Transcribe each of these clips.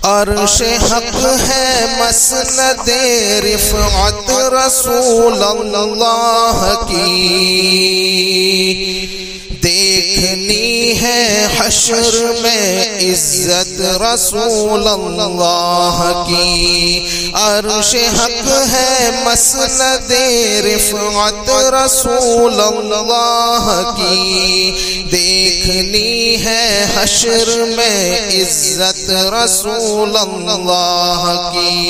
عرش حق ہے مسند رفعت رسول اللہ کی، دیکھنی ہے حشر میں عزت رسول اللہ کی۔ عرش حق ہے مسند رفعت رسول اللہ کی، دیکھنی ہے حشر میں عزت رسول اللہ کی۔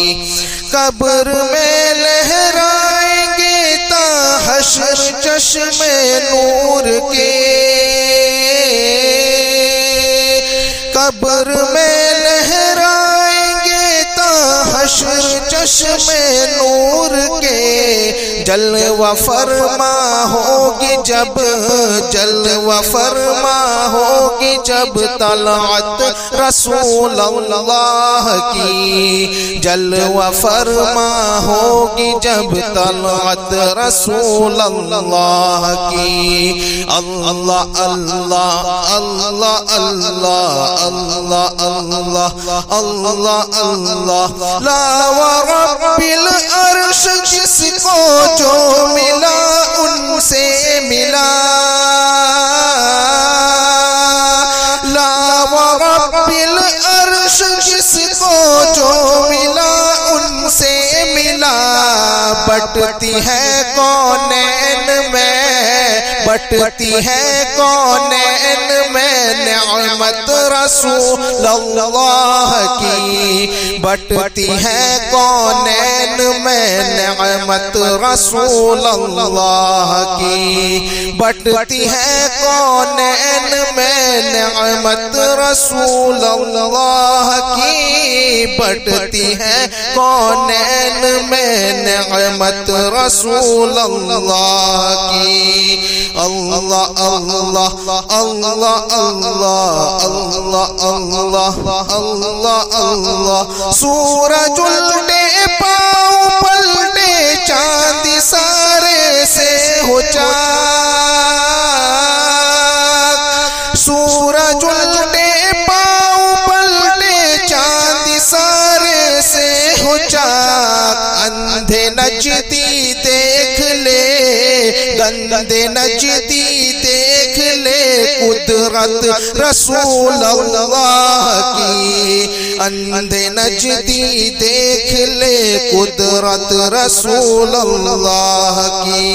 قبر میں لہرائیں گے تا حشر چشم نور کے، قبر میں لہرائیں گے تا حشر چشم نور کے۔ جلوہ فرما ہوگی جب، جلوہ فرما ہوگی جب طلعت رسول اللہ کی، جلوہ فرما ہوگی جب طلعت رسول اللہ کی۔ اللہ اللہ اللہ اللہ اللہ اللہ اللہ اللہ، لا ورب العرش جس کو جو ملا ان سے ملا، لا ورب العرش جس کو جو ملا ان سے ملا۔ بٹتی ہے کونین میں، بٹتی ہے کونین میں نعمت رسول اللہ کی، بٹتی ہے کونین میں نعمت رسول اللہ کی، بٹتی ہے کونین میں نعمت رسول اللہ کی، بٹتی ہے کونین میں نعمت رسول اللہ کی۔ اللہ اللہ اللہ اللہ اللہ اللہ اللہ اللہ، سورج الٹے پاؤں پلٹے چاند سارے سے ہو چاک، سورج الٹے پاؤں پلٹے چاند سارے سے ہو چاک۔ اندھے نجدی دیکھ لے، گندے نجدی دیکھ لے قدرت رسول اللہ کی، اندھے نجدی دیکھ لے قدرت رسول اللہ کی۔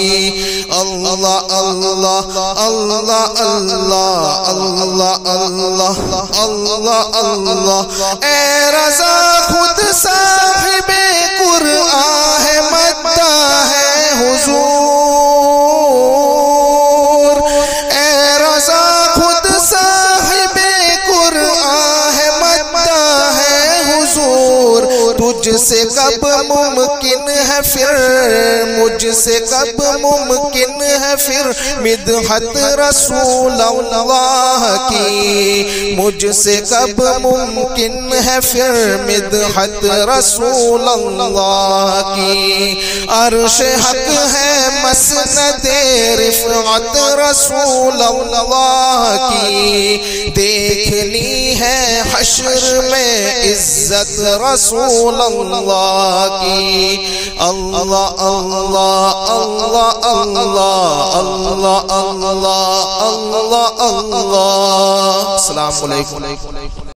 اللہ اللہ اللہ اللہ اللہ اللہ اللہ اللہ، اے رضا خود صاحب قرآن ہے، مدہ ہے حضور، اے رضا خود صاحب قرآن ہے، مدہ ہے حضور۔ تجھ سے کب ممکن ہے پھر، مجھ سے کب ممکن ہے پھر مدحت رسول اللہ کی، مجھ سے کب ممکن ہے پھر مدحت رسول اللہ کی۔ عرش حق ہے مسند رفعت رسول اللہ کی، دیکھنی ہے حشر میں عزت رسول اللہ کی۔ اللہ اللہ اللہ اللہ اللہ اللہ اللہ اللہ۔ السلام علیکم۔